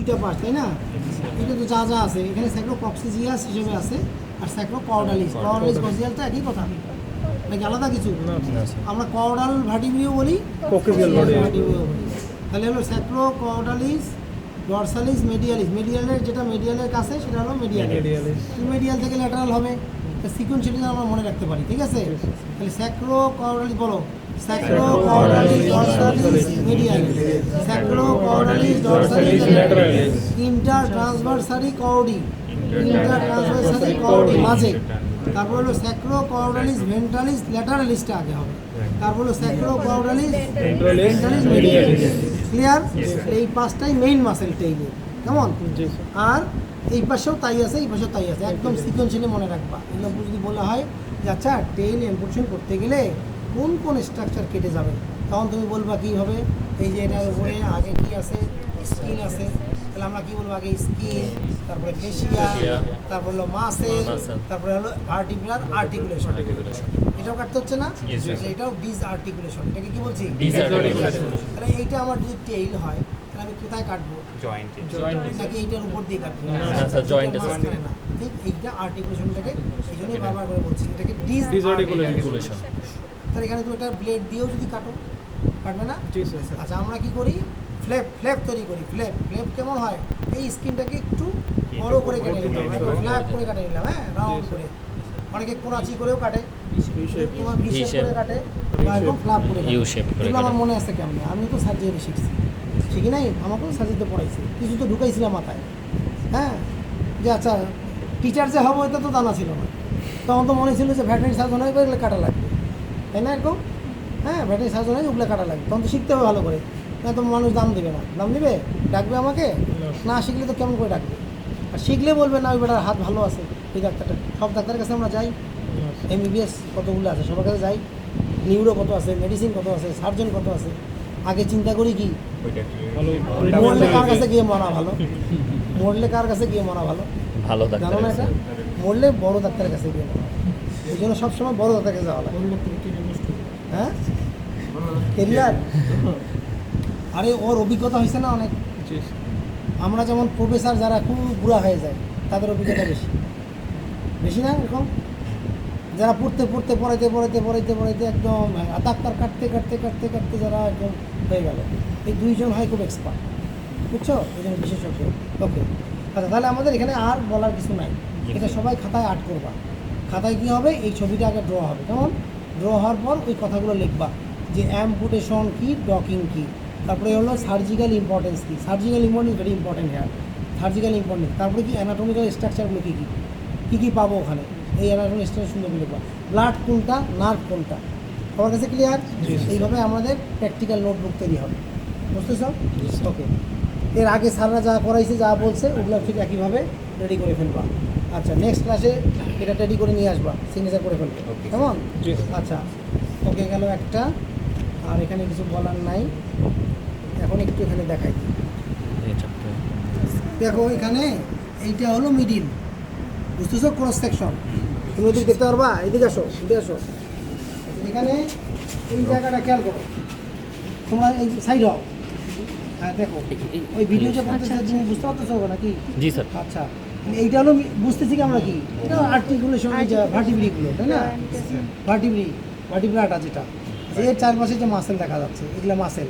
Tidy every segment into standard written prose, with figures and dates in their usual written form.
দুইটা পার্ট, তাই না? এটা তো যা যা আছে এখানে স্যাক্রোকক্সিজিয়াস হিসেবে আছে আর স্যাক্রোকর্ডালিস। কর্ডালিস গজিয়াল তো একই কথা নাকি আলাদা কিছু? আমরা কর্ডাল ভার্টিব্রিও বলি, কক্সিয়াল ভার্টিব্রিও বলি। তাহলে হলো স্যাক্রোকর্ডালিস, ডরসালিস, মেডিয়ালিস। মেডিয়ালের যেটা মেডিয়ালের কাছে সেটা হলো মেডিয়ালিস। মেডিয়াল থেকে ল্যাটারাল হবে। সিকোয়েন্সিয়ালি আমরা মনে রাখতে পারি, ঠিক আছে? তাহলে স্যাক্রোকর্ডালিস বলো, স্যাক্রোকর্ডালিস, ডরসালিস, মেডিয়ালিস। স্যাক্রোকর্ডালিস, ডরসালিস, ল্যাটারালিস। ইন্টারট্রান্সভার্সারি কর্ডি, ইন্টারট্রান্সভার্সারি কর্ডি মাঝে। তারপর হলো স্যাক্রোকর্ডালিস, ভেন্ট্রালিস, ল্যাটারালিসটা আগে হবে। তারপর হলো স্যাক্রোকর্ডালিস, ভেন্ট্রালিস, মেডিয়ালিস। ক্লিয়ার? এই পাঁচটাই মেইন মাসেল টেইলে, কেমন? আর এই পাশেও তাই আছে, এই পাশেও তাই আছে, একদম সিকোয়েন্সিয়ালি মনে রাখবা। এগুলো যদি বলা হয় যে আচ্ছা টেইল এম্পোর্টেশন করতে গেলে কোন কোন স্ট্রাকচার কেটে যাবে, তখন তুমি বলবা কী হবে, এই যে এটার উপরে আগে কী আছে, স্কিন আছে, তাহলে আমরা কী বলবো, আগে স্কিন, তারপরে ফেসিয়া, তারপর হলো মাসেল, তারপরে হলো ভার্টিব্রাল আর্টিকুলেশন। এটাও কাটতে হচ্ছে না? এটাও ডিসআর্টিকুলেশন। এটাকে কি বলছি? তাহলে এইটা আমার যদি টেইল হয় তাহলে আমি কোথায় কাটবো? জয়েন্টে। নাকি এইটার উপর দিয়ে কাটবো? জয়েন্টে না, ঠিক এইটা আর্টিকুলেশনটাকে এই জন্যই বারবার করে বলছি এটাকে ডিসআর্টিকুলেশন। তাহলে এখানে তুমি একটা ব্লেড দিয়েও যদি কাটো, কাটবে না? আচ্ছা, আমরা কি করি, ফ্ল্যাপ তৈরি করি। ফ্ল্যাপ কেমন হয়, এই স্কিনটাকে একটু বড় করে কেটে নিলাম, ফ্ল্যাপ করে কাটে নিলাম, হ্যাঁ, রাউন্ড করে। অনেকে কোনাচি করেও কাটে, তোমার ভি শেপ করে কাটে, বা এরকম ফ্ল্যাপ করে কাটে। এগুলো আমার মনে আছে কেমন, আমি তো সার্জারি শিখছি, শিখি নাই, আমাকেও সার্জারিতে পড়াইছি, কিছু তো ঢুকাইছিলাম মাথায়, হ্যাঁ, যে আচ্ছা টিচার যে হবো এটা তো জানা ছিল না। তখন তো মনে ছিল যে ভেটেরিনারি সার্জন হয়ে এগুলো কাটা লাগবে, তাই না? এরকম, হ্যাঁ, ভেটেরিনারি সার্জন হয়ে ওগুলো কাটা লাগবে, তখন তো শিখতে হবে ভালো করে। না তো মানুষ দাম দেবে না, দাম দেবে, ডাকবে আমাকে, না শিখলে তো কেমন করে ডাকবে? আর শিখলে বলবে না ওই বেটার হাত ভালো আছে, এই ডাক্তারটা। সব ডাক্তারের কাছে আমরা যাই, এমবিবিএস কতগুলো আছে সবার কাছে যাই, নিউরো কত আছে, মেডিসিন কত আছে, সার্জন কত আছে, আগে চিন্তা করি কি মরলে কার কাছে গিয়ে মরা ভালো, মরলে কার কাছে গিয়ে মরা ভালো, ভালো জানো না? এটা মরলে বড় ডাক্তারের কাছে গিয়ে মরা, এই জন্য সবসময় বড় ডাক্তারের কাছে যাওয়া লাগে। হ্যাঁ, কেরিয়ার, আরে ওর অভিজ্ঞতা হয়েছে না অনেক। আমরা যেমন প্রফেসর যারা খুব বুড়া হয়ে যায় তাদের অভিজ্ঞতা বেশি, বেশি না? এরকম যারা পড়াইতে একদম ডাক্তার কাটতে যারা একদম হয়ে গেল, এই দুইজন হয় খুব এক্সপার্ট, বুঝছো? এই জন্য বিশেষজ্ঞ। ওকে, আচ্ছা, তাহলে আমাদের এখানে আর বলার কিছু নাই, এটা সবাই খাতায় আর্ট করবা। খাতায় কী হবে, এই ছবিটা আগে ড্র হবে, কেমন? ড্র হওয়ার পর ওই কথাগুলো লিখবা যে অ্যাম্পুটেশন কী, ডকিং কী, তারপরে হলো সার্জিক্যাল ইম্পর্টেন্স কী, সার্জিক্যাল ইম্পর্টেন্স ভেরি ইম্পর্টেন্ট হ্যাঁ, সার্জিক্যাল ইম্পর্টেন্স। তারপরে কি অ্যানাটমিক্যাল স্ট্রাকচারগুলো কী পাবো ওখানে, এই অ্যানাটমিক্যাল স্ট্রাকচারগুলো লিখবা। ব্লাড কোনটা, নার্ভ কোনটা, সবার কাছে ক্লিয়ার? এইভাবে আমাদের প্র্যাকটিক্যাল নোটবুক তৈরি হবে, বুঝতেছ? ওকে, এর আগে স্যাররা যা করাইছে, যা বলছে ওগুলো ঠিক একইভাবে রেডি করে ফেলবা। আচ্ছা, নেক্সট ক্লাসে এটা রেডি করে নিয়ে আসবা, সিগনেচার করে ফেলবে, কেমন? আচ্ছা, ওকে, গেল একটা। আর এখানে কিছু বলার নাই, এখন একটু এখানে দেখাই। দেখো এখানে এইটা হলো মিডিল, বুঝতেছো? ক্রস সেকশন তুমি ওদিকে দেখতে পারবা, এদিকে আসো, এদিকে আসো। এখানে এই জায়গাটা খেয়াল করো, তোমরা এই সাইড হও, হ্যাঁ, দেখো ওই ভিডিও যে করতেছে তুমি বুঝতে পারতেছো নাকি? জি স্যার। আচ্ছা, এইটা হলো বুঝতেছি কি আমরা, কি এটা আর্টিকুলেশন, ভার্টিব্রিগুলো, তাই না? ভার্টিব্রাটা যেটা এর চারপাশে যে মাসেল দেখা যাচ্ছে, এগুলো মাসেল,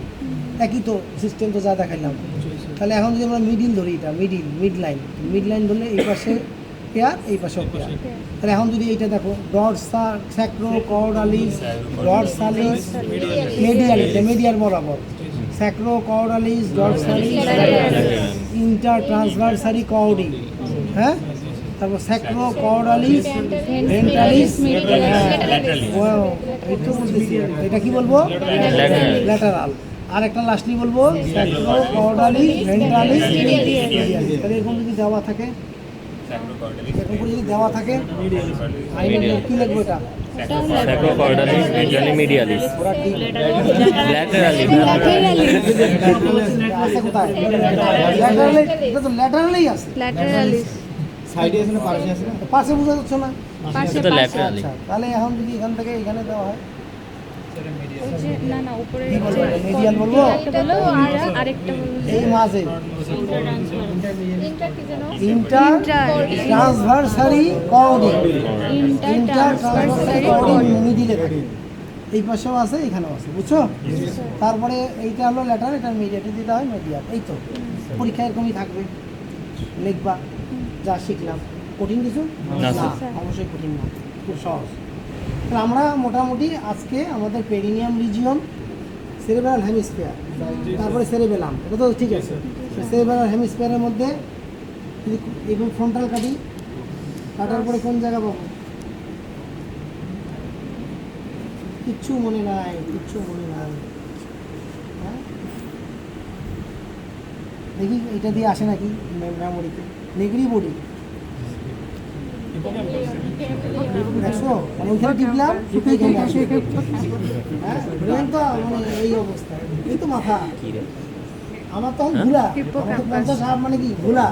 একই তো সিস্টেম তো যা দেখাইলাম। তাহলে এখন যদি আমরা মিডিল ধরি, এটা মিড লাইন ধরলে এই পাশে পেয়ার, এই পাশেও পেয়ার। তাহলে এখন যদি এইটা দেখো, স্যাক্রোকর্ডালিস, ডরসালিস, মেডিয়ালিস, মেডিয়াল বরাবর, স্যাক্রোকর্ডালিস, ডরসালিস, ইন্টারট্রান্সভার্সারি কর্ডি, হ্যাঁ, তারপর স্যাক্রোকর্ডালিস, ভেন্ট্রালিস, এটা কি বলবো, ল্যাটারাল। আর একটা লাস্টলি বলবো স্যাক্রোকর্ডালিস, ভেন্ট্রালিস, মেডিয়ালিস। তাহলে এরকম যদি দেওয়া থাকে, কি লিখবো এটা? স্যাক্রোকর্ডালিস, ভেন্ট্রালি, মেডিয়ালিস, ল্যাটারালি। আছে কোথায়? ল্যাটারালি, এটা তো ল্যাটারালি আছে, ল্যাটারালিস সাইডে আছে না, পাশে আছে না? পাশে বোঝা যাচ্ছে না। পাশে এটা ল্যাটারালি। আচ্ছা, তাহলে এখন যদি এখান থেকে এখানে দেওয়া হয়, ওই যে না উপরে কি বলবো, মিডিয়াল বলবো, একটা বলো আর আরেকটা বলো এই মাঝে ইন্টার কি যেন? ইন্টার ট্রান্সভার্সারি কোঅর্ডিং, ইন্টার ইন্টার ট্রান্সফার ট্রান্সভার্সারি কোঅর্ডিং মিডিলে থাকে। এই পাশেও আছে, এখানেও আছে, বুঝছো? তারপরে এইটা হলো ল্যাটার, এটা মিডিয়াতে দিতে হয় মিডিয়াল। এই তো পরীক্ষা এরকমই থাকবে, লিখবা যা শিখলাম। কঠিন কিছু না, না, স্যার। অবশ্যই কঠিন না, খুব সহজ। তাহলে আমরা মোটামুটি আজকে আমাদের পেরিনিয়াম রিজিয়ন, সেরেব্রাল হেমিস্ফিয়ার, তারপরে সেরেবেলাম, এটা তো ঠিক আছে। সেরেব্রাল হেমিস্ফিয়ারের মধ্যে যদি এবং ফ্রন্টাল কাটি, কাটার পরে কোন জায়গা পাবো? কিচ্ছু মনে নাই, কিচ্ছু মনে নাই। হ্যাঁ? দেখি এটা দিয়ে আসে নাকি মেমোরিতে। নেগরি বডি দেখছো, মানে ওইখানে টিপলাম, এইখানে আসে। হ্যাঁ, ব্রেন তো মানে এই অবস্থা, এই তো মাথা। আমার তখন ঘোলা, 50 হাফ মানে কি ঘোলা।